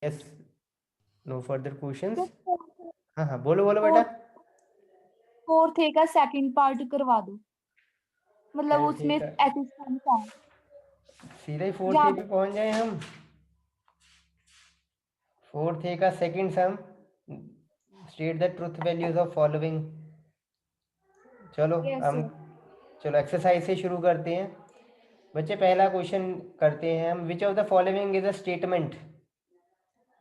Yes, no further questions. हाँ हाँ, बोलो बोलो बेटा। फोर्थ ए का सेकंड पार्ट करवा दो, मतलब फोर्थ ए उसमें का एसिस्टेंट था सीधा ही फोर्थ ए जहाँ पे पहुंच जाए हम। फोर्थ ए का second some, state the truth values of following. चलो यस हम, चलो एक्सरसाइज से शुरू करते हैं बच्चे। पहला क्वेश्चन करते हैं हम, विच of the following is a statement.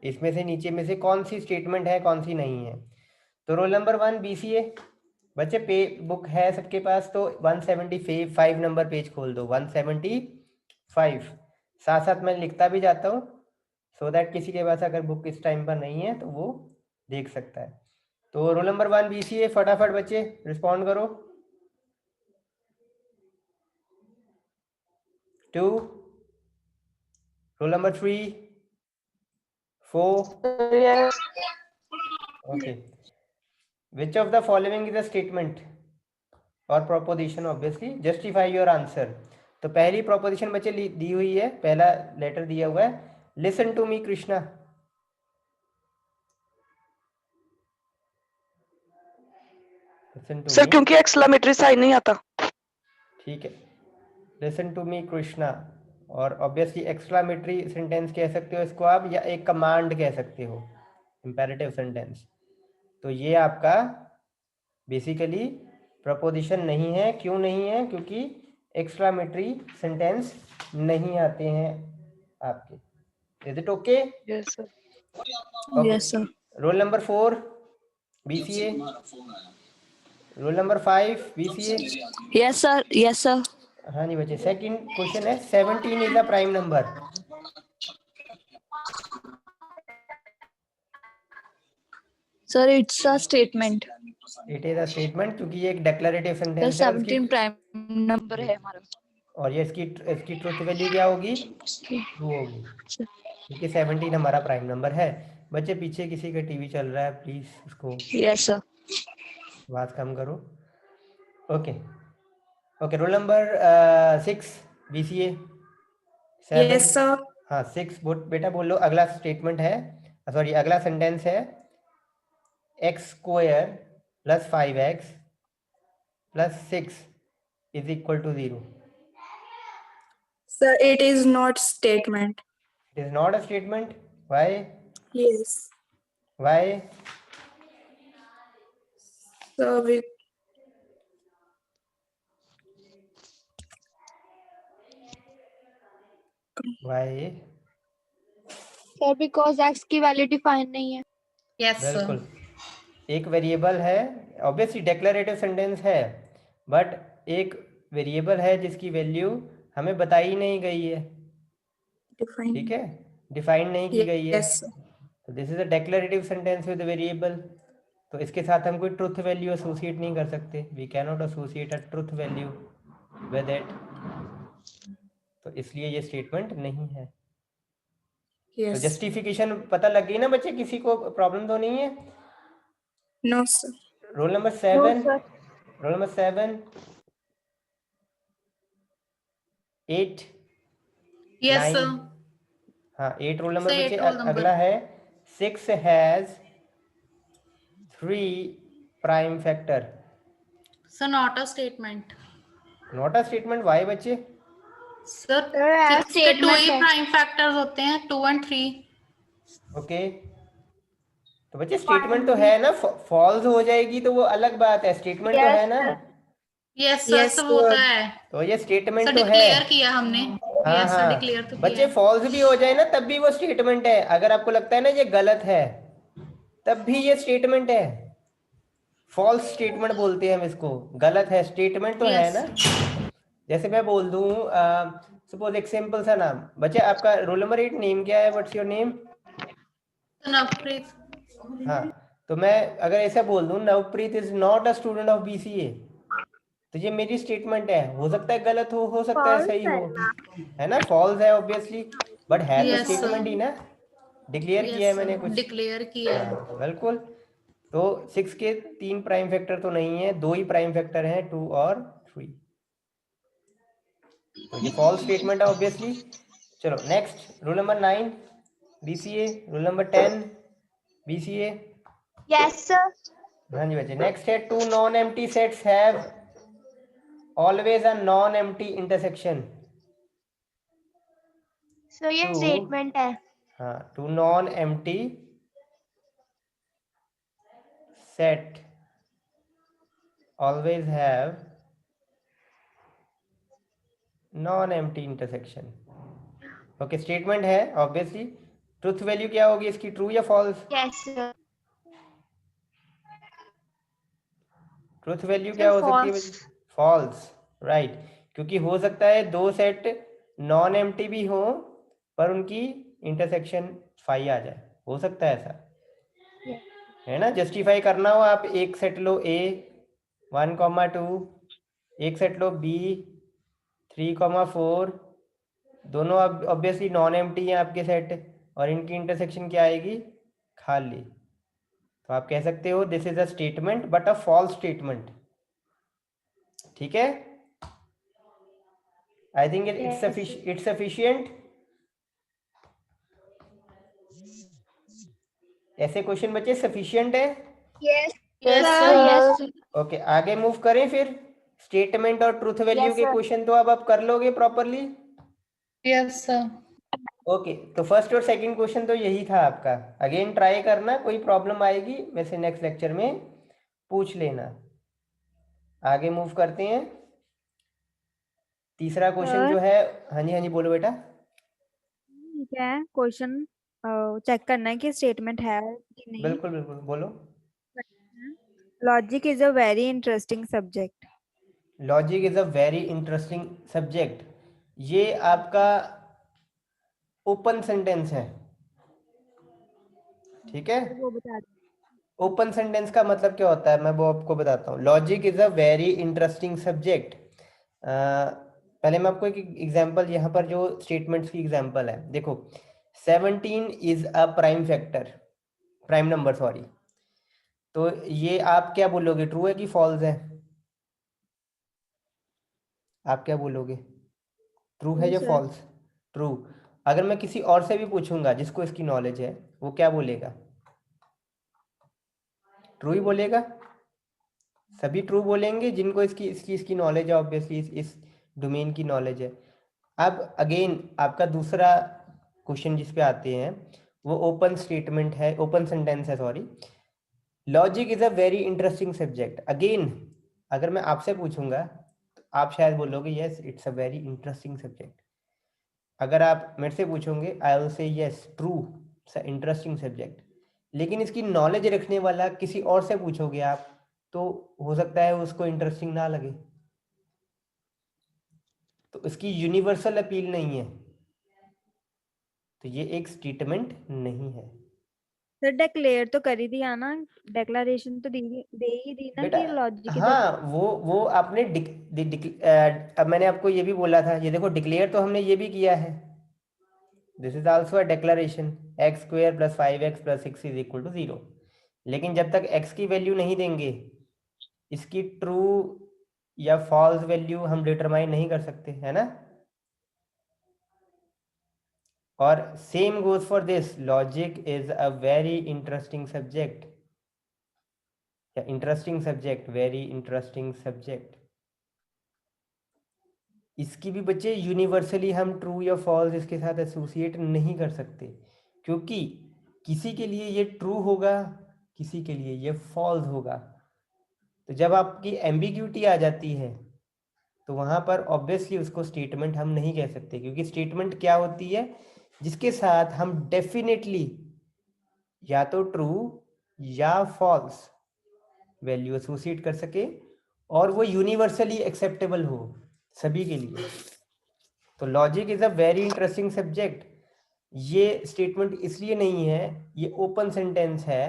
इसमें से नीचे में से कौन सी स्टेटमेंट है, कौन सी नहीं है। तो रोल नंबर 1 BCA। बच्चे पे बुक है सबके पास, तो 175 नंबर पेज खोल दो, 175। साथ साथ मैं लिखता भी जाता हूँ, सो दैट किसी के पास अगर बुक इस टाइम पर नहीं है तो वो देख सकता है। तो रोल नंबर 1 BCA, फटाफट बच्चे रिस्पॉन्ड करो। 2, roll number 3, 4। Okay, which of the following is a statement और proposition, obviously justify your answer. तो पहली प्रोपोजिशन बच्चे दी हुई है, पहला लेटर दिया हुआ है, listen to me Krishna. Listen to sir me, क्योंकि एक्सक्लेमेटरी साइन नहीं आता। ठीक है, लिसन टू मी कृष्णा। और ऑब्वियसली एक्सक्लामेटरी सेंटेंस कह सकते हो इसको आप, या एक कमांड कह सकते हो, इंपेरेटिव सेंटेंस। तो ये आपका बेसिकली प्रपोजिशन नहीं है। क्यों नहीं है? क्योंकि एक्सक्लामेटरी सेंटेंस नहीं आते हैं आपके। Is it okay? Yes sir. Okay, yes sir. Roll number 4 BCA, role number 5 BCA। Yes sir, yes sir. हाँ जी बच्चे, सेकंड क्वेश्चन है, 17 is a prime number. Sir it's a statement. It is a statement, क्योंकि ये एक declarative sir sentence है, और इसकी 17 प्राइम नंबर है हमारा। और ये इसकी ट्रुथ वैल्यू क्या होगी? ट्रू होगी, क्योंकि 17 हमारा प्राइम नंबर है। बच्चे पीछे किसी का टीवी चल रहा है, प्लीज उसको यस सर। आवाज कम करो। Okay okay, role number 6 BCA। 7। Yes sir. हाँ 6 बेटा बोल लो। अगला स्टेटमेंट है, सॉरी अगला सेंटेंस है, x² + 5x + 6 is equal to 0। Sir, it is not statement. It is not a statement. Why? Yes. Why? So we why? Sir because X की value define नहीं है। yes sir. बिल्कुल, एक variable है, obviously declarative sentence है, but एक variable है जिसकी वैल्यू हमें बताई नहीं गई है। Define. ठीक है, डिफाइन नहीं की गई है। Yes sir. तो this is a declarative sentence with variable. तो इसके साथ हम कोई ट्रुथ वैल्यू एसोसिएट नहीं कर सकते। We can not associate a truth value with it. तो इसलिए ये स्टेटमेंट नहीं है। तो Yes. जस्टिफिकेशन पता लग गई ना बच्चे? किसी को प्रॉब्लम तो नहीं है? No sir. Roll number no 7, sir. Roll number 7, 8, Yes 9। sir. हाँ 8 रोल नंबर Sir, बच्चे। 8 roll number. अगला है 6 has 3 prime factor. Sir, not a statement. Not a statement. Why बच्चे? Sir, सर 6 के 2 स्टेटमेंट ही है। प्राइम फैक्टर्स होते हैं, 2 and 3. Okay, तो बच्चे स्टेटमेंट तो है ना। फॉल्स हो जाएगी तो वो अलग बात है, स्टेटमेंट तो है ना। Yes sir, Yes, सब होता sir. है। तो ये स्टेटमेंट सर तो है। डिक्लेयर किया हमने। हाँ यस सर, डिक्लेयर हाँ तो किया बच्चे, है। फॉल्स भी हो जाए ना तब भी वो स्टेटमेंट है। अगर आपको लगता है ना ये गलत है, तब भी ये स्टेटमेंट है। फॉल्स स्टेटमेंट बोलते हैं हम इसको। गलत है, स्टेटमेंट तो है यस ना। जैसे मैं बोल दूं, सपोज एक सिंपल सा नाम। बच्चे आपका रोल नंबर 8 नेम क्या है? What's your name? नवप्रीत। हाँ, तो मैं अगर ऐसा बोल दूं, Navpreet is not a student of BCA, तो ये मेरी स्टेटमेंट है। हो सकता है गलत हो सकता है सही हो, है ना। फॉल्स है ऑब्वियसली, बट है तो यस स्टेटमेंट ही सर। ना। डिक्लेयर किया यस है सर, मैंने कुछ। डिक्लेयर किया है। बिल्कुल। तो 6 के 3 प्राइम फैक्टर तो नहीं है, 2 ही प्राइम फैक्टर हैं, 2 और 3। तो ये फॉल्स स्टेटमेंट है ऑब्वियसली। चलो next, roll number 9। BCA roll number 10 BCA। Yes, sir. हाँ जी बच्चे, नेक्स्ट है two non empty sets have always a non empty intersection. So ये टू, statement है. हाँ, two non empty set always have non empty intersection. Okay, statement है obviously. Truth value क्या होगी इसकी, ट्रू या false? Yes, sir. Truth value क्या Sir, हो सकती है? false. False, right. क्योंकि हो सकता है दो सेट नॉन एम्प्टी भी हो पर उनकी इंटरसेक्शन फाई आ जाए, हो सकता है ऐसा, Yes. है ना। जस्टिफाई करना हो, आप एक सेट लो A 1,2, एक सेट लो B 3,4, दोनों अब ऑब्वियसली नॉन एम्प्टी हैं आपके सेट, और इनकी इंटरसेक्शन क्या आएगी, खाली। तो आप कह सकते हो this is a statement but a false statement. ठीक है, I think Yes, sir. It's sufficient. ऐसे क्वेश्चन बच्चे सफिशिएंट है। Yes, Yes, sir. sir. Yes, sir. Okay, आगे मूव करें फिर। स्टेटमेंट और ट्रूथ वैल्यू Yes, के sir. क्वेश्चन तो अब आप कर लोगे प्रॉपरली। Yes, sir. ओके, तो फर्स्ट और सेकंड क्वेश्चन तो यही था आपका। अगेन ट्राई करना, कोई प्रॉब्लम आएगी वैसे नेक्स्ट लेक्चर में पूछ लेना। आगे मूव करते हैं। तीसरा क्वेश्चन सर, जो है, हाँ जी हाँ जी बोलो बेटा। ठीक है। क्वेश्चन चेक करना है कि स्टेटमेंट है कि नहीं। बिल्कुल बिल्कुल बोलो। Logic is a very interesting subject. Logic is a very interesting subject, ये आपका ओपन सेंटेंस है। ठीक है, वो बता दो। ओपन सेंटेंस का मतलब क्या होता है मैं वो आपको बताता हूँ। Logic is a very interesting subject. पहले मैं आपको एक एग्जांपल, यहाँ पर जो स्टेटमेंट्स की एग्जांपल है देखो। 17 is a prime factor, prime number sorry. तो ये आप क्या बोलोगे, ट्रू है कि फॉल्स है? आप क्या बोलोगे, ट्रू है True, या sir. फॉल्स? ट्रू। अगर मैं किसी और से भी पूछूंगा जिसको इसकी नॉलेज है, वो क्या बोलेगा, ट्रू ही बोलेगा। सभी ट्रू बोलेंगे जिनको इसकी नॉलेज है, ऑब्वियसली इस डोमेन की नॉलेज है। अब अगेन आपका दूसरा क्वेश्चन जिस पे आते हैं वो ओपन स्टेटमेंट है, ओपन सेंटेंस है sorry. Logic is a very interesting subject. Again अगर मैं आपसे पूछूंगा तो आप शायद बोलोगे yes it's a very interesting subject. अगर आप मेरे से पूछोगे I will say yes true it's a interesting subject. लेकिन इसकी नॉलेज रखने वाला किसी और से पूछोगे आप, तो हो सकता है उसको इंटरेस्टिंग ना लगे। तो इसकी यूनिवर्सल अपील नहीं है, तो ये एक स्टेटमेंट नहीं है। सर, डिक्लेयर तो कर ही दिया ना। डिक्लेरेशन तो दे ही दी ना बेटा कि लॉजिक इज अ। हाँ, वो आपने अब मैंने आपको ये भी बोला था, ये देखो डिक्लेयर तो हमने ये भी किया है। This is also a declaration, x² + 5x + 6 = 0। लेकिन जब तक x की वैल्यू नहीं देंगे, इसकी ट्रू या फॉल्स वैल्यू हम डिटरमाइन नहीं कर सकते, है ना। और same goes for this, logic is a very interesting subject, या interesting subject, very interesting subject. इसकी भी बच्चे यूनिवर्सली हम ट्रू या फॉल्स इसके साथ एसोसिएट नहीं कर सकते, क्योंकि किसी के लिए ये ट्रू होगा, किसी के लिए ये फॉल्स होगा। तो जब आपकी एम्बिग्यूटी आ जाती है तो वहां पर ऑब्वियसली उसको स्टेटमेंट हम नहीं कह सकते, क्योंकि स्टेटमेंट क्या होती है, जिसके साथ हम डेफिनेटली या तो ट्रू या फॉल्स वैल्यू एसोसिएट कर सके, और वो यूनिवर्सली एक्सेप्टेबल हो सभी के लिए। तो logic is a very interesting subject, ये स्टेटमेंट इसलिए नहीं है, ये ओपन सेंटेंस है।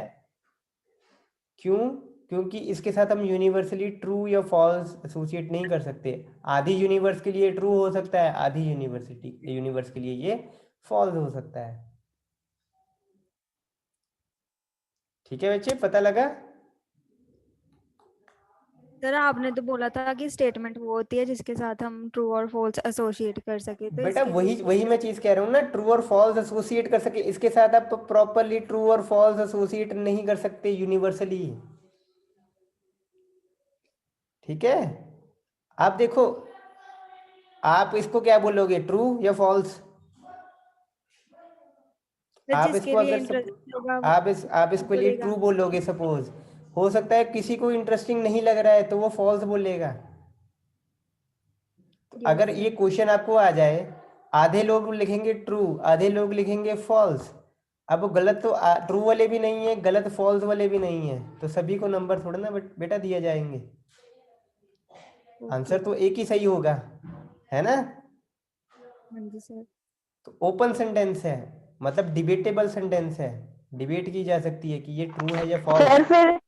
क्यों? क्योंकि इसके साथ हम यूनिवर्सली ट्रू या फॉल्स एसोसिएट नहीं कर सकते। आधी यूनिवर्स के लिए ट्रू हो सकता है, आधी यूनिवर्स के लिए ये फॉल्स हो सकता है। ठीक है बच्चे, पता लगा? सर आपने तो बोला था कि स्टेटमेंट वो होती है जिसके साथ हम ट्रू और फॉल्स एसोसिएट कर सके, तो बेटा इसके लिए वही वही मैं चीज कह रहा हूँ ना, ट्रू और फॉल्स एसोसिएट कर सके, इसके साथ आप प्रॉपरली ट्रू और फॉल्स एसोसिएट नहीं कर सकते यूनिवर्सली। ठीक है, आप देखो, आप इसको क्या बोलोगे, ट्रू या फॉल्स? सर आप जिसके इसको लिए अगर इंटरेस्ट होगा आप वो इसके लिए बोलेगा। ट्रू बोलोगे, सपोज हो सकता है किसी को इंटरेस्टिंग नहीं लग रहा है तो वो फॉल्स बोलेगा। तो यस अगर ये सर। क्वेश्चन आपको आ जाए, आधे लोग लिखेंगे ट्रू, आधे लोग लिखेंगे फॉल्स, अब वो गलत तो ट्रू वाले भी नहीं है, गलत फॉल्स वाले भी नहीं है, तो सभी को नंबर थोड़ा ना बेटा दिया जाएंगे। ओके। आंसर तो एक ही सही होगा, है ना? हाँ जी सर। तो ओपन सेंटेंस है, मतलब डिबेटेबल सेंटेंस है, डिबेट की जा सकती है कि ये ट्रू है या फॉल्स। सर फिर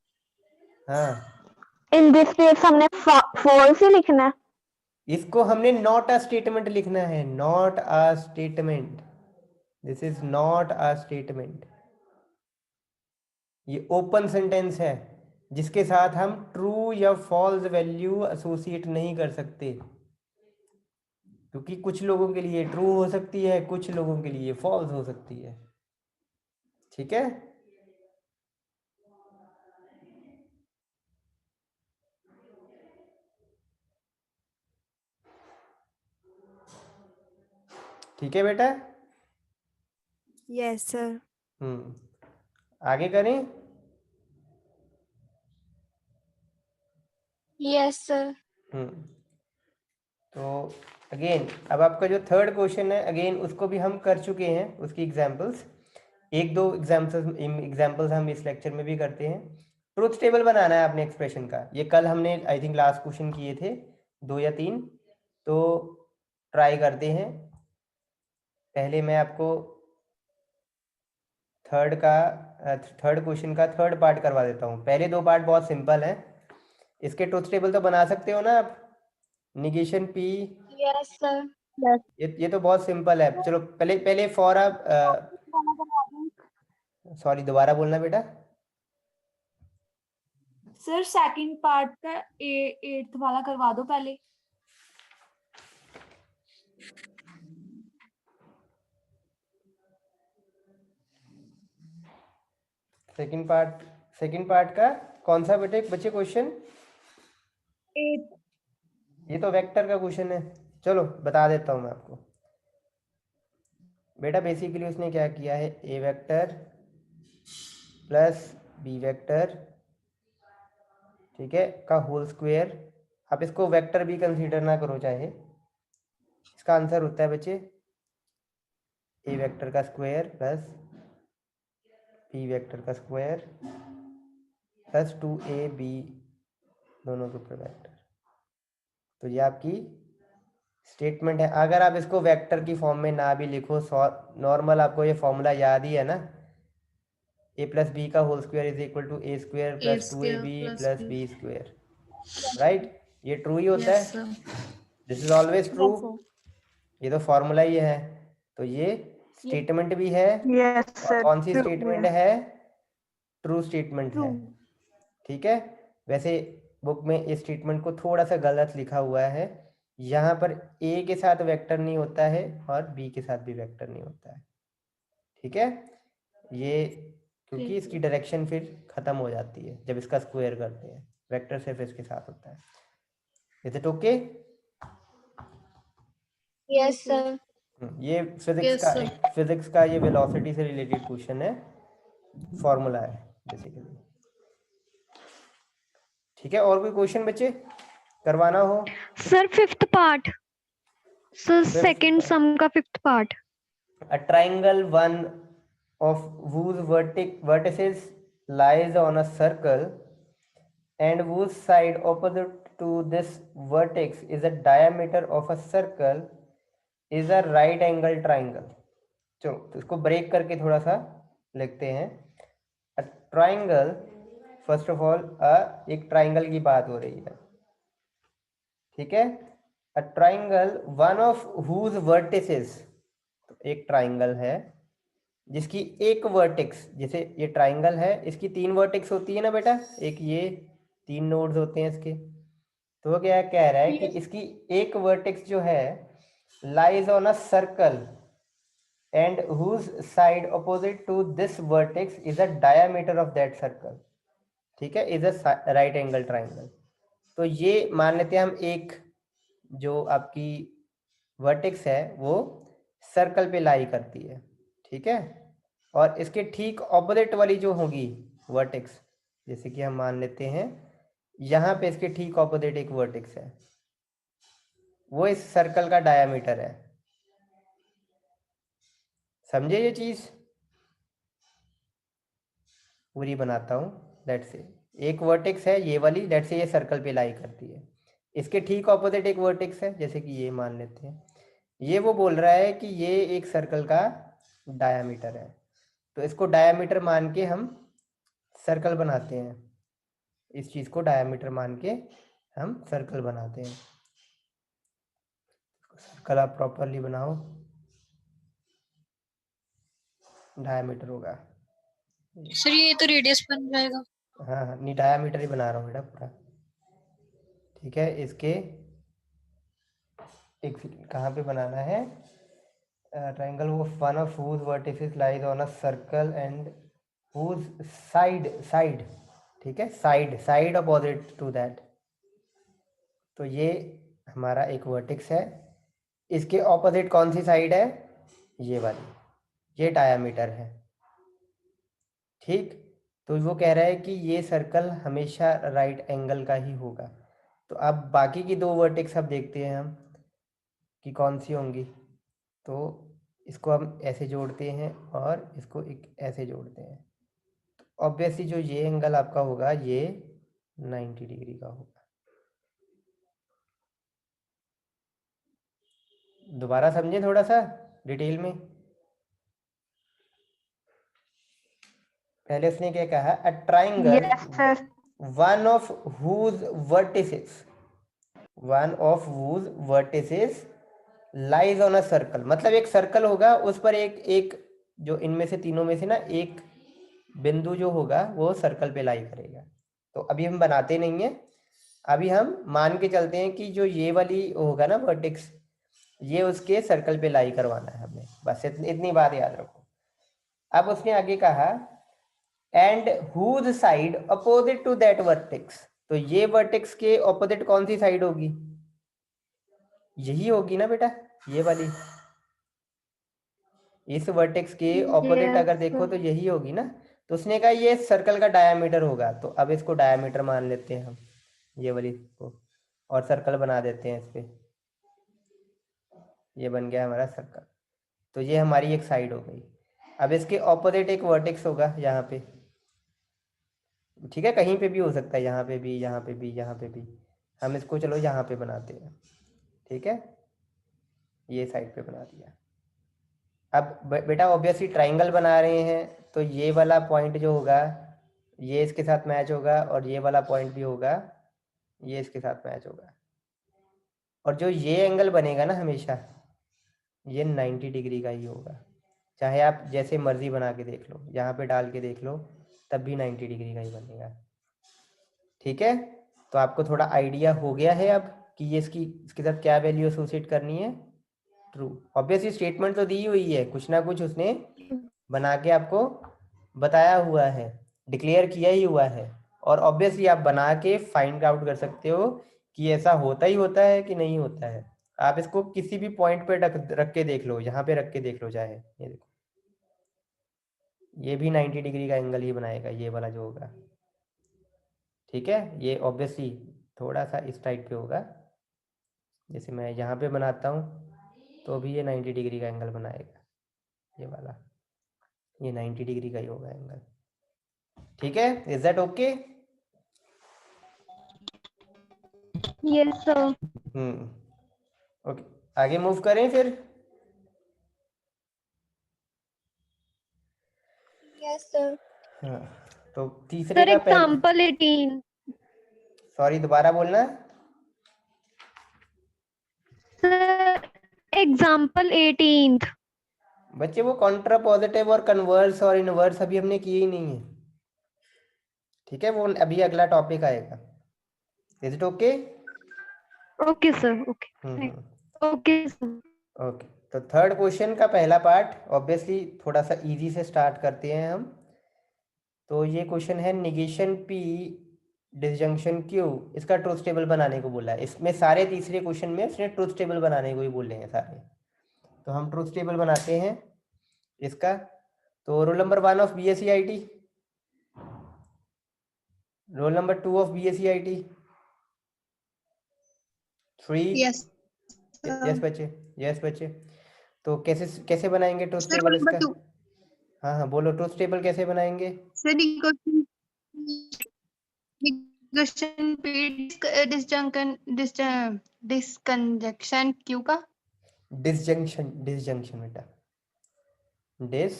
हाँ, इन दिस केस हमने फॉल्स ही लिखना है। इसको हमने नॉट अ स्टेटमेंट लिखना है, not a statement, this is not a statement. ये ओपन सेंटेंस है जिसके साथ हम ट्रू या फॉल्स वैल्यू एसोसिएट नहीं कर सकते, क्योंकि कुछ लोगों के लिए ट्रू हो सकती है, कुछ लोगों के लिए फॉल्स हो सकती है। ठीक है, ठीक है बेटा। Yes sir. आगे करें। Yes sir. तो अगेन अब आपका जो थर्ड क्वेश्चन है, अगेन उसको भी हम कर चुके हैं, उसकी एग्जांपल्स, एक दो एग्जांपल्स हम इस लेक्चर में भी करते हैं। ट्रुथ टेबल बनाना है आपने एक्सप्रेशन का, ये कल हमने आई थिंक लास्ट क्वेश्चन किए थे 2 या 3, तो ट्राई करते हैं। पहले मैं आपको थर्ड क्वेश्चन का थर्ड पार्ट करवा देता हूँ। पहले 2 पार्ट बहुत सिंपल हैं, इसके ट्रुथ टेबल तो बना सकते हो ना आप, निगेशन पी, यस सर। ये तो बहुत सिंपल है। चलो पहले पहले फॉर सॉरी, दोबारा बोलना बेटा। सर सेकंड पार्ट का 8th वाला करवा दो पहले। सेकंड पार्ट का कौन सा बेटे बच्चे क्वेश्चन? 8th। ये तो वेक्टर का क्वेश्चन है, चलो बता देता हूँ मैं आपको। बेटा बेसिकली उसने क्या किया है, ए वेक्टर प्लस बी वेक्टर, ठीक है, का होल स्क्वायर। आप इसको वेक्टर भी कंसीडर ना करो चाहे, इसका आंसर होता है बच्चे ए वेक्टर का स्क्वायर प्लस बी वेक्टर का स्क्वायर प्लस 2ab दोनों के ऊपर वेक्टर। तो ये आपकी स्टेटमेंट है। अगर आप इसको वेक्टर की फॉर्म में ना भी लिखो, नॉर्मल आपको ये फॉर्मूला याद ही है ना, ए प्लस बी का whole square is equal to A square A plus two A square B plus plus B. B square, right? ये ट्रू ही होता Yes, है, sir. This is always true, yes sir. ये तो formula ही है। तो ये स्टेटमेंट भी है, यस और सर। कौन सी स्टेटमेंट है? True statement true. है। ठीक है, वैसे बुक में इस स्टेटमेंट को थोड़ा सा गलत लिखा हुआ है, यहाँ पर ए के साथ वेक्टर नहीं होता है और बी के साथ भी वेक्टर नहीं होता है। ठीक है, ये क्योंकि इसकी डायरेक्शन फिर खत्म हो जाती है जब इसका स्क्वायर करते हैं, वेक्टर सिर्फ इसके साथ होता है। Is it okay? Yes sir. ये Yes, sir. फिजिक्स का ये वेलोसिटी से रिलेटेड क्वेश्चन है, फॉर्मूला है बेसिकली। ठीक है, और कोई क्वेश्चन बच्चे करवाना हो? Sir fifth part, sir Fifth second sum का fifth part. A triangle, one of whose vertices lies on a circle and whose side opposite to this vertex is a diameter of a circle is a right angle triangle. चलो तो इसको break करके थोड़ा सा लिखते हैं। A triangle, first of all एक triangle की बात हो रही है, ठीक है। A triangle, one of whose vertices, एक ट्राइंगल है जिसकी एक वर्टेक्स, जैसे ये ट्राइंगल है इसकी 3 वर्टेक्स होती है ना बेटा, एक ये 3 नोड्स होते हैं इसके, तो वो क्या कह रहा है कि इसकी एक वर्टेक्स जो है lies on a circle and whose side opposite to this vertex is a diameter of that circle, ठीक है, is a right angle triangle। तो ये मान लेते हैं हम, एक जो आपकी वर्टेक्स है वो सर्कल पे लाई करती है, ठीक है, और इसके ठीक ऑपोजिट वाली जो होगी वर्टेक्स, जैसे कि हम मान लेते हैं यहाँ पे इसके ठीक ऑपोजिट एक वर्टेक्स है, वो इस सर्कल का डायामीटर है। समझे ये चीज? पूरी बनाता हूँ। लेट्स से एक वर्टेक्स है ये वाली, लेट्स से ये सर्कल पे लाई करती है, इसके ठीक ऑपोजिट एक वर्टेक्स है जैसे कि ये मान लेते हैं, ये वो बोल रहा है कि ये एक सर्कल का डायामीटर है। तो इसको डायामीटर मान के हम सर्कल बनाते हैं, इस चीज को डायामीटर मान के हम सर्कल बनाते हैं। सर्कल आप प्रॉपरली बनाओ, डायामीटर होगा। सर ये तो रेडियस बन जाएगा। हाँ हाँ, नहीं डायामीटर ही बना रहा हूँ बेटा पूरा, ठीक है। इसके एक सेकंड, कहाँ पे बनाना है? Triangle of one of whose vertices lies on a circle and whose side, ठीक है, साइड अपोजिट टू दैट। तो ये हमारा एक वर्टेक्स है, इसके ऑपोजिट कौन सी साइड है? ये वाली, ये डायामीटर है, ठीक। तो वो कह रहा है कि ये सर्कल हमेशा राइट एंगल का ही होगा। तो अब बाकी की दो वर्टेक्स अब देखते हैं हम कि कौन सी होंगी। तो इसको हम ऐसे जोड़ते हैं और इसको एक ऐसे जोड़ते हैं, तो ऑब्वियसली जो ये एंगल आपका होगा ये 90 डिग्री का होगा। दोबारा समझें थोड़ा सा डिटेल में। पहले उसने क्या कहा? A triangle Yes, sir. one of whose vertices lies on a circle, मतलब एक सर्कल होगा, उस पर एक जो इनमें से तीनों में से ना एक बिंदु जो होगा वो सर्कल पे लाई करेगा। तो अभी हम बनाते नहीं है, अभी हम मान के चलते हैं कि जो ये वाली होगा ना वर्टेक्स, ये उसके सर्कल पे लाई करवाना है हमें, बस इतनी बात याद रखो। अब उसने आगे कहा and whose side opposite to that vertex, तो ये वर्टेक्स के ऑपोजिट कौन सी साइड होगी? यही होगी ना बेटा, ये वाली। इस वर्टेक्स के ऑपोजिट अगर देखो तो यही होगी ना। तो उसने कहा ये सर्कल का डायामीटर होगा, तो अब इसको डायामीटर मान लेते हैं हम, ये वाली को, और सर्कल बना देते हैं इस पे। ये बन गया हमारा सर्कल। तो ये हमारी एक साइड हो गई। अब इसके ऑपोजिट एक वर्टेक्स होगा यहाँ पे, ठीक है, कहीं पे भी हो सकता है, यहाँ पे भी, यहाँ पे भी, यहाँ पे भी। हम इसको चलो यहाँ पे बनाते हैं, ठीक है, ये साइड पे बना दिया। अब बेटा ऑब्वियसली ट्राइंगल बना रहे हैं, तो ये वाला पॉइंट जो होगा ये इसके साथ मैच होगा, और ये वाला पॉइंट भी होगा ये इसके साथ मैच होगा। और जो ये एंगल बनेगा ना हमेशा, ये 90 डिग्री का ही होगा, चाहे आप जैसे मर्जी बना के देख लो, यहाँ पे डाल के देख लो, तब भी 90 डिग्री का ही बनेगा, ठीक है। तो आपको थोड़ा आइडिया हो गया है अब कि ये इसके साथ क्या वैल्यू एसोसिएट करनी है? ट्रू। ऑब्वियसली स्टेटमेंट तो दी हुई है, कुछ ना कुछ उसने बना के आपको बताया हुआ है, डिक्लेयर किया ही हुआ है, और ऑब्वियसली आप बना के फाइंड आउट कर सकते हो कि ऐसा होता ही होता है कि नहीं होता है। आप इसको किसी भी पॉइंट पे रख के देख लो, यहाँ पे रख के देख लो, चाहे ये देखो, ये भी 90 डिग्री का एंगल ही बनाएगा, ये वाला जो होगा, ठीक है। ये ऑब्वियसली थोड़ा सा इस टाइप पे होगा, जैसे मैं यहाँ पे बनाता हूँ तो भी ये 90 डिग्री का एंगल बनाएगा, ये वाला, ये 90 डिग्री का ही होगा एंगल, ठीक है। Is that okay? Yes, sir. Okay, आगे मूव करें फिर। Yes, sir. हाँ, तो तीसरे Sir, का पहले, example 18. सॉरी दोबारा बोलना। Sir, example 18th. बच्चे वो कॉन्ट्रा पॉजिटिव और कन्वर्स और इनवर्स अभी हमने किए ही नहीं है, ठीक है, वो अभी अगला टॉपिक आएगा। Is it okay? Okay, sir. Okay. Hmm Okay, sir. Okay, तो थर्ड क्वेश्चन का पहला पार्ट ऑब्वियसली थोड़ा सा इजी से स्टार्ट करते हैं हम। तो ये क्वेश्चन है निगेशन P डिसजंक्शन Q, इसका ट्रूथ टेबल बनाने को बोला है। इसमें सारे तीसरे क्वेश्चन में उसने ट्रूथ टेबल बनाने को ही बोले हैं सारे। तो हम ट्रूथ टेबल बनाते हैं इसका। तो roll number 1 of BSc IT, roll number 2 of BSc IT, 3। Yes yes बच्चे, यस बच्चे। तो कैसे कैसे बनाएंगे ट्रूथ सर, टेबल नंबर इसका? 2 हाँ हाँ बोलो, ट्रूथ टेबल कैसे बनाएंगे? सर, निगेशन पे डिसकंजक्शन क्यू का। डिसजंक्शन, डिसजंक्शन बेटा, डिस,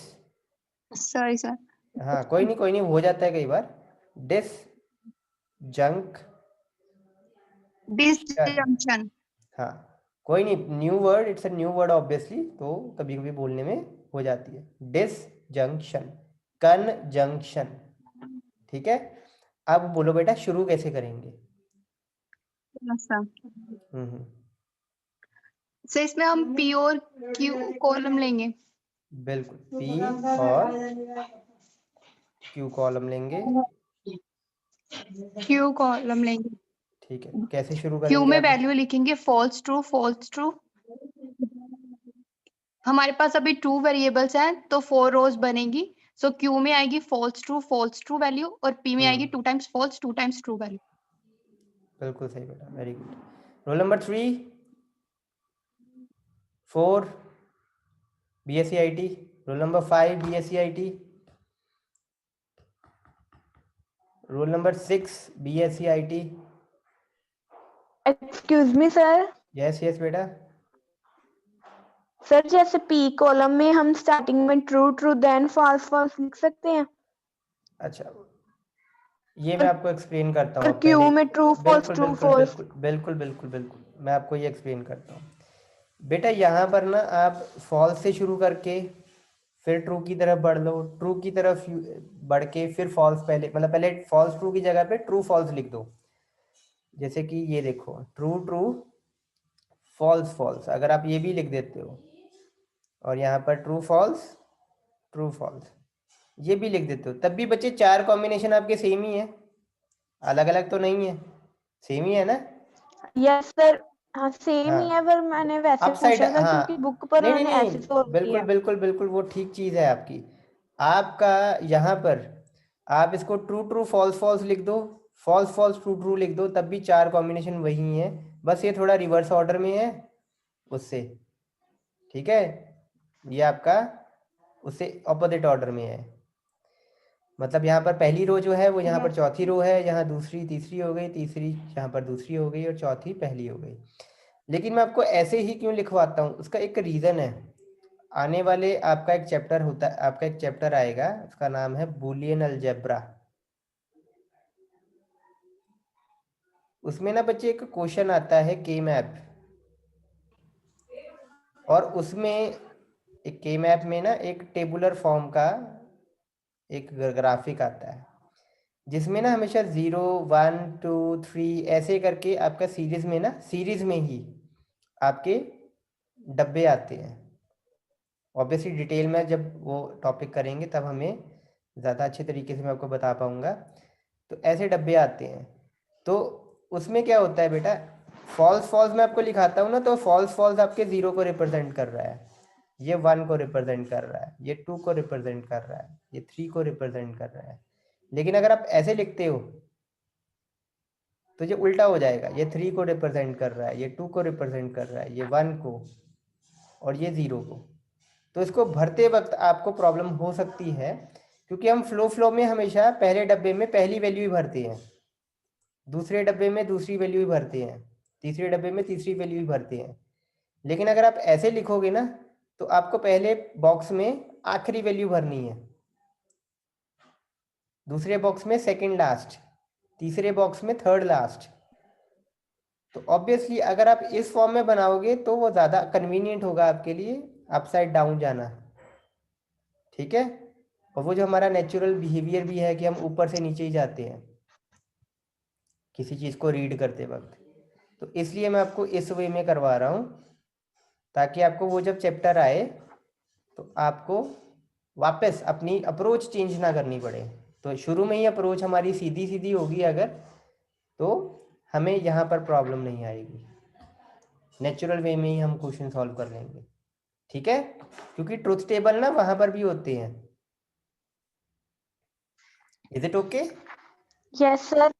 सॉरी सर। हाँ कोई नहीं कोई नहीं, हो जाता है कई बार। Dish junk, disjunction. हाँ कोई नहीं, new word, it's a new word obviously, तो कभी कभी बोलने में हो जाती है। डिस जंक्शन, कंजंक्शन, ठीक है। अब बोलो बेटा शुरू कैसे करेंगे? हम्म सर, इसमें हम पी और क्यू कॉलम लेंगे। बिल्कुल, पी और क्यू कॉलम लेंगे, क्यू कॉलम लेंगे। ठीक है। कैसे शुरू क्यू करेंगे में आप? वैल्यू लिखेंगे फॉल्स ट्रू फॉल्स ट्रू। हमारे पास अभी 2 वेरिएबल्स हैं तो 4 रोज बनेगी। सो क्यू में आएगी फॉल्स ट्रू वैल्यू और पी में आएगी 2 times false 2 times true value. बिल्कुल सही बेटा, very good. Roll number 3, 4 BSc IT, roll number 5 BSc IT, roll number 6 BSc IT। Excuse me sir. Yes yes बेटा। सर जैसे पी कॉलम में हम स्टार्टिंग में true true then false false लिख सकते हैं, अच्छा, ये मैं आपको एक्सप्लेन करता हूँ और अब क्यू पहले। में ट्रू फॉल्स बिल्कुल ट्रू बिल्कुल फॉल्स। बिल्कुल बिल्कुल बिल्कुल बिल्कुल, मैं आपको ये एक्सप्लेन करता हूँ बेटा। यहाँ पर ना आप फॉल्स से शुरू करके फिर ट्रू की तरफ बढ़ लो, ट्रू की तरफ बढ़ के फिर फॉल्स, पहले मतलब पहले फॉल्स ट्रू की जगह पे ट्रू फॉल्स लिख दो। जैसे कि ये देखो, ट्रू ट्रू फॉल्स फॉल्स, अगर आप ये भी लिख देते हो और यहाँ पर ट्रू फॉल्स ये भी लिख देते हो, तब भी बच्चे 4 कॉम्बिनेशन आपके सेम ही है, अलग अलग तो नहीं है, सेम ही है ना? यस सर, हाँ सेम हाँ, ही है, पर मैंने वैसे अपसाइड, पूछा था क्योंकि हाँ बुक पर नहीं नहीं उन्होंने ऐसे नहीं, सोल्व बिल्कुल किया। बिल्कुल बिल्कुल वो ठीक चीज़ है आपकी। आपका यहाँ पर आप इसको ट्रू ट्रू फॉल्स फॉल्स लिख दो, फॉल्स फॉल्स ट्रू ट्रू लिख दो, तब भी 4 कॉम्बिनेशन वही है, बस ये थोड़ा रिवर्स ऑर्डर में है उससे, ठीक है। ये आपका उससे ऑपोजिट ऑर्डर में है, मतलब यहाँ पर पहली रो जो है वो यहाँ पर चौथी रो है, यहाँ दूसरी तीसरी हो गई, तीसरी यहाँ पर दूसरी हो गई और चौथी पहली हो गई। लेकिन मैं आपको ऐसे ही क्यों लिखवाता हूँ, उसका एक रीज़न है। आने वाले आपका एक चैप्टर होता है, आपका एक चैप्टर आएगा, उसका नाम है बूलियन अलजेब्रा। उसमें ना बच्चे एक क्वेश्चन आता है के मैप, और उसमें एक के मैप में ना एक टेबुलर फॉर्म का एक ग्राफिक आता है, जिसमें ना हमेशा 0 1 2 3 ऐसे करके आपका सीरीज में ना, सीरीज में ही आपके डब्बे आते हैं। ऑब्वियसली डिटेल में जब वो टॉपिक करेंगे तब हमें ज़्यादा अच्छे तरीके से मैं आपको बता पाऊँगा। तो ऐसे डब्बे आते हैं, तो उसमें क्या होता है बेटा, फॉल्स फॉल्स मैं आपको लिखाता हूँ ना, तो फॉल्स फॉल्स आपके 0 को रिप्रेजेंट कर रहा है, ये 1 को रिप्रेजेंट कर रहा है, ये 2 को रिप्रेजेंट कर रहा है, ये 3 को रिप्रेजेंट कर रहा है। लेकिन अगर आप ऐसे लिखते हो तो ये उल्टा हो जाएगा, ये 3 को रिप्रेजेंट कर रहा है, ये 2 को रिप्रेजेंट कर रहा है, ये 1 को और ये 0 को। तो इसको भरते वक्त आपको प्रॉब्लम हो सकती है, क्योंकि हम फ्लो में हमेशा पहले डब्बे में पहली वैल्यू ही भरते हैं, दूसरे डब्बे में दूसरी वैल्यू ही भरते हैं, तीसरे डब्बे में तीसरी वैल्यू ही भरते हैं। लेकिन अगर आप ऐसे लिखोगे ना, तो आपको पहले बॉक्स में आखिरी वैल्यू भरनी है, दूसरे बॉक्स में सेकंड लास्ट, तीसरे बॉक्स में थर्ड लास्ट। तो ऑब्वियसली अगर आप इस फॉर्म में बनाओगे तो वो ज़्यादा कन्वीनियंट होगा आपके लिए अपसाइड डाउन जाना, ठीक है। और वो जो हमारा नेचुरल बिहेवियर भी है कि हम ऊपर से नीचे ही जाते हैं किसी चीज़ को रीड करते वक्त, तो इसलिए मैं आपको इस वे में करवा रहा हूँ, ताकि आपको वो जब चैप्टर आए तो आपको वापस अपनी अप्रोच चेंज ना करनी पड़े। तो शुरू में ही अप्रोच हमारी सीधी सीधी होगी अगर, तो हमें यहाँ पर प्रॉब्लम नहीं आएगी, नेचुरल वे में ही हम क्वेश्चन सॉल्व कर लेंगे। ठीक है, क्योंकि ट्रुथ टेबल ना वहां पर भी होते हैं। Is it okay? Yes sir.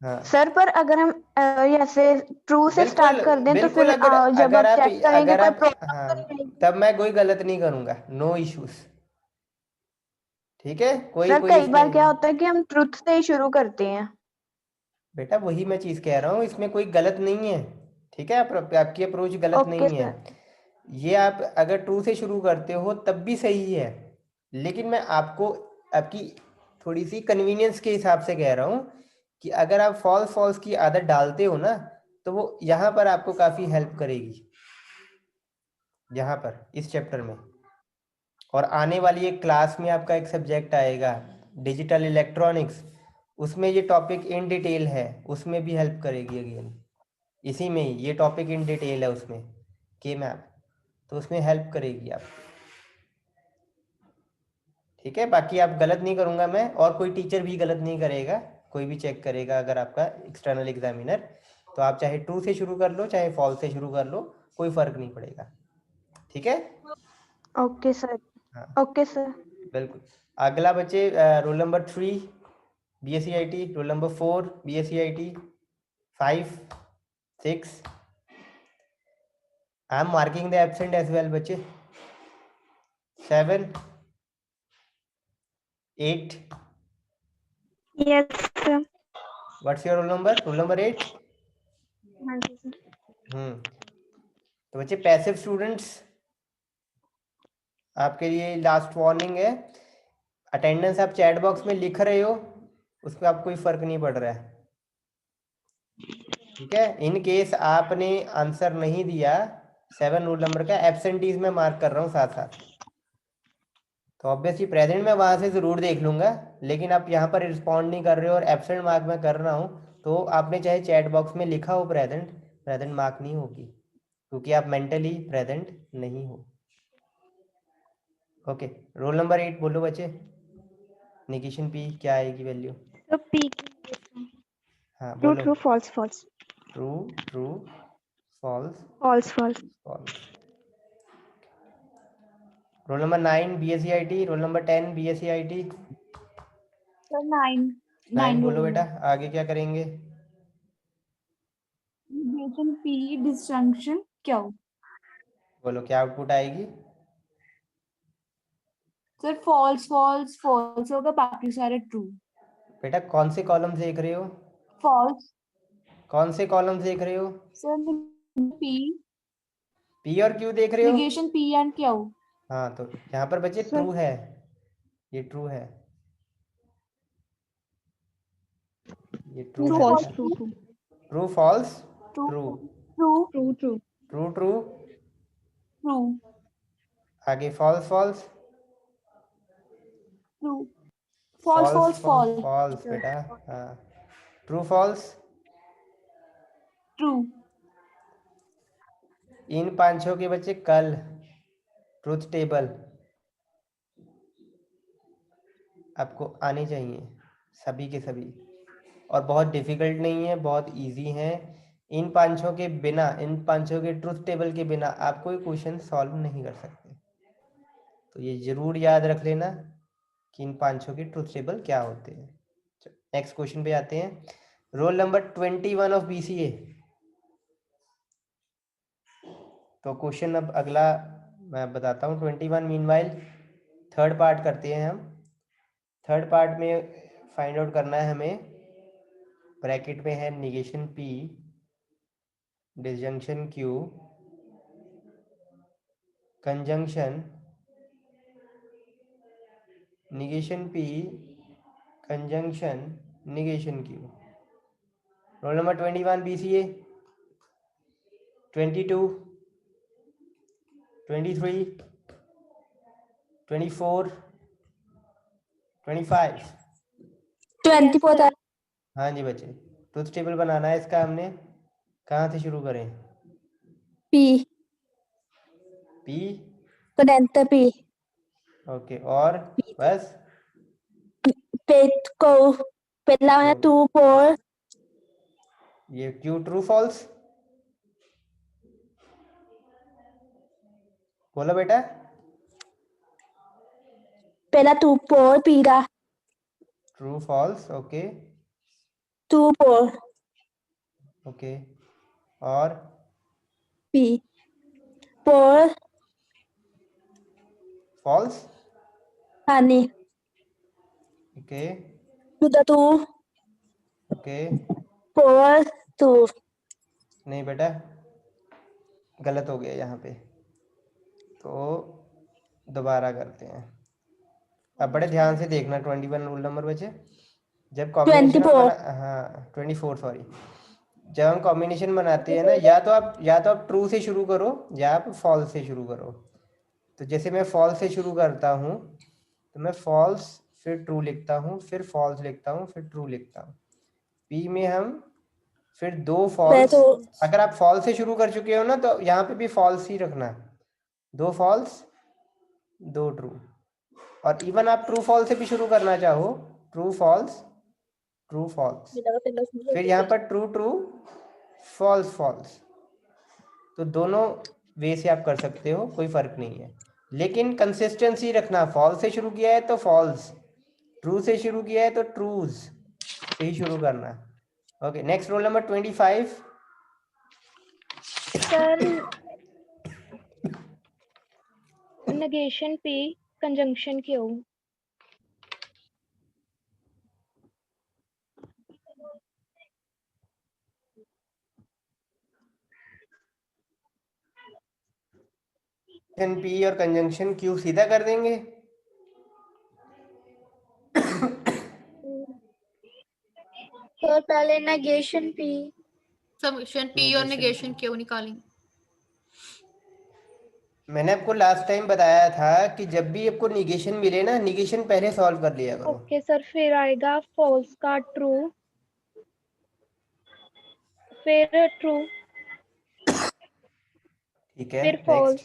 हाँ सर पर अगर हम ऐसे ट्रू से बिल्कुल स्टार्ट कर दें तो बिल्कुल, फिर अगर जब अगर आप आप चेक करेंगे अगर कोई आप प्रॉब्लम हाँ, तो नहीं आएगी? तब मैं कोई गलत नहीं करूंगा, नो इश्यूज। ठीक है, कोई सर कोई कई बार इसमें क्या होता है कि हम ट्रुथ से ही शुरू करते हैं। बेटा वही मैं चीज कह रहा हूँ, इसमें कोई गलत नहीं है। ठीक है, आपकी अप्रोच गलत ओके नहीं है। सर। ये आप अगर ट्रू से शुरू करते हो तब भी सही है, लेकिन मैं आपको आपकी थोड़ी सी कन्वीनियंस के हिसाब से कह रहा हूँ कि अगर आप फॉल्स फॉल्स की आदत डालते हो ना, तो वो यहाँ पर आपको काफ़ी हेल्प करेगी, यहाँ पर इस चैप्टर में। और आने वाली एक क्लास में आपका एक सब्जेक्ट आएगा डिजिटल इलेक्ट्रॉनिक्स, उसमें ये टॉपिक इन डिटेल है, उसमें भी हेल्प करेगी अगेन। इसी में ही ये टॉपिक इन डिटेल है उसमें, के मैप, तो उसमें हेल्प करेगी आप। ठीक है, बाकी आप गलत नहीं करूँगा मैं, और कोई टीचर भी गलत नहीं करेगा, कोई भी चेक करेगा अगर आपका एक्सटर्नल एग्जामिनर। तो आप चाहे ट्रू से शुरू कर लो चाहे फॉल्स से शुरू कर लो, कोई फर्क नहीं पड़ेगा। ठीक है, ओके सर। हाँ ओके सर। बिल्कुल। अगला बच्चे roll number 3 BSc IT, roll number 4 BSc IT, 5 6 I am marking the absent as well बच्चे। 7 8 Yes, sir. What's your roll number? Roll number 8। हाँ जी सर। तो बच्चे पैसिव स्टूडेंट्स, आपके लिए लास्ट वार्निंग है, अटेंडेंस आप चैट बॉक्स में लिख रहे हो, उसमें आपको कोई फर्क नहीं पड़ रहा है। ठीक है, इन केस आपने आंसर नहीं दिया 7 रोल नंबर का, एब्सेंटीज में मार्क कर रहा हूँ साथ साथ। तो ऑब्वियसली प्रेजेंट मैं वहां से जरूर देख लूंगा, लेकिन आप यहाँ पर रिस्पॉन्ड नहीं कर रहे हो और एब्सेंट मार्क मैं कर रहा हूँ, तो आपने चाहे चैट बॉक्स में लिखा हो प्रेजेंट, प्रेजेंट मार्क नहीं होगी, क्योंकि आप मेंटली प्रेजेंट नहीं हो। ओके, रोल नंबर 8 बोलो बच्चे, निगेशन पी क्या आएगी वैल्यू? तो P हाँ true बोलो। true false false true true false false false false. Roll number 9 BSc IT, roll number 10 BSc IT। Sir 9 9 बोलो बोलूंगी। बेटा, आगे क्या करेंगे? negation P disjunction Q। बोलो क्या आउटपुट आएगी? सर फॉल्स फॉल्स फॉल्स होगा, बाकी सारे ट्रू। बेटा कौन से कॉलम देख रहे हो? फॉल्स। कौन से कॉलम देख रहे हो? सर P पी और क्यू देख रहे हो? negation P and Q। हाँ, तो यहाँ पर बच्चे सर ट्रू है, ये ट्रू है, ये ट्रू true है false बेटा। true true false true true, true true true true true, true आगे false false, true false false false false बेटा। हाँ, ट्रू फॉल्स। true इन पांचों के बच्चे कल ट्रुथ टेबल आपको आने चाहिए, सभी के सभी, और बहुत डिफिकल्ट नहीं है, बहुत इजी है। इन पांचों के बिना, इन पांचों के ट्रुथ टेबल के बिना आप कोई क्वेश्चन सॉल्व नहीं कर सकते। तो ये जरूर याद रख लेना कि इन पांचों के ट्रुथ टेबल क्या होते हैं। नेक्स्ट क्वेश्चन पे आते हैं। Roll number 21 of BCA। तो क्वेश्चन अब अगला मैं बताता हूँ। 21 मीनवाइल थर्ड पार्ट करते हैं हम। थर्ड पार्ट में फाइंड आउट करना है हमें, ब्रैकेट में है negation P disjunction Q conjunction negation P conjunction negation Q। Roll number 21 BCA। 22 23 24 25। 24 हाँ जी बच्चे, ट्रुथ टेबल बनाना है इसका हमने। कहाँ से शुरू करें? P, P, condenser P. Okay, और बस पेट को पहला वाला तो 2 4 ये क्यू ट्रू फॉल्स बोलो बेटा। पहला 2 4 पीरा ट्रू फॉल्स, ओके 2 4 ओके, और P 4 false, honey okay to the 2 okay. 4 2 नहीं बेटा, गलत हो गया यहाँ पे, तो दोबारा करते हैं। अब बड़े ध्यान से देखना 21 रूल नंबर बचे। जब कॉम्बिनेशन 24 हाँ 24 सॉरी, जब हम कॉम्बिनेशन बनाते हैं ना, या तो आप ट्रू से शुरू करो या आप फॉल्स से शुरू करो। तो जैसे मैं फॉल्स से शुरू करता हूँ तो मैं फॉल्स फिर ट्रू लिखता हूँ, फिर फॉल्स लिखता हूँ, फिर ट्रू लिखता हूँ। पी में हम फिर 2 मैं फॉल्स, तो अगर आप फॉल्स से शुरू कर चुके हो ना तो यहाँ पे भी फॉल्स ही रखना, 2 फॉल्स 2 ट्रू। और इवन आप ट्रू फॉल्स से भी शुरू करना चाहो, ट्रू फॉल्स ट्रू फॉल्स, फिर यहाँ पर ट्रू ट्रू फॉल्स फॉल्स। तो दोनों वे से आप कर सकते हो, कोई फर्क नहीं है, लेकिन कंसिस्टेंसी रखना। फॉल्स से शुरू किया है तो फॉल्स, ट्रू से शुरू किया है तो ट्रूज से ही शुरू करना। Okay, next roll number 25। Sir negation P, conjunction Q. P और कंजंक्शन क्यू सीधा कर देंगे। तो पहले negation P समेशन पी और नेगेशन क्यों निकालेंगे? मैंने आपको लास्ट टाइम बताया था कि जब भी आपको निगेशन मिले ना, निगेशन पहले सॉल्व कर लिया करो। ओके सर, फिर आएगा false का ट्रू, फिर ट्रू, ठीक है, फिर नेक्स्ट। false,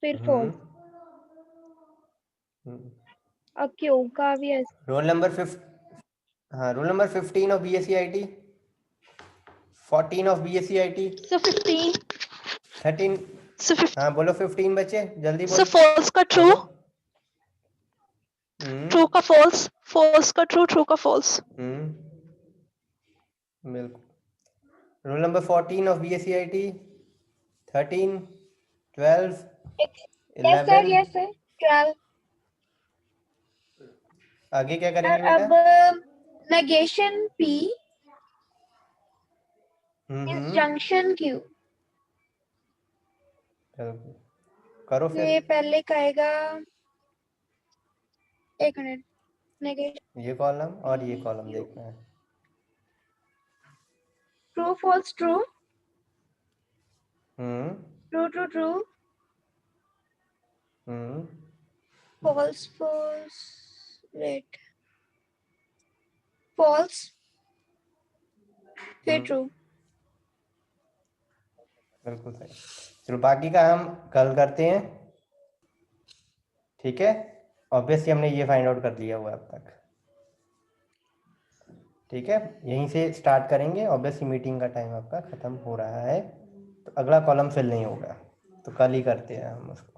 फिर false। अब क्यू का भी ऐसा। रोल नंबर 5, हाँ roll number 15 of BSc IT, 14 of BSc IT, so 15 13। So 15 हाँ बोलो 15 बच्चे, जल्दी सो बोलो। फॉल्स का ट्रू, बोलो। ट्रू का फॉल्स, फॉल्स का ट्रू, ट्रू का फॉल्स। बिल्कुल। Roll number 14 of BSc IT, 13 12 yes sir 11। yes sir 12 आगे क्या सर करेंगे बेटा? अब negation P is hmm, junction Q बिल्कुल। करो तो फिर। ये पहले का आएगा, एक मिनट, negation ये कॉलम और ये कॉलम देखना है। true false true हम्म true true true हम्म false false wait false फिर हम्म, true। बिल्कुल सही। चलो बाकी का हम कल करते हैं, ठीक है। ऑब्वियसली हमने ये फाइंड आउट कर लिया हुआ है अब तक, ठीक है। यहीं से स्टार्ट करेंगे, ऑब्वियसली मीटिंग का टाइम आपका ख़त्म हो रहा है, तो अगला कॉलम फिल नहीं होगा, तो कल ही करते हैं हम उसको।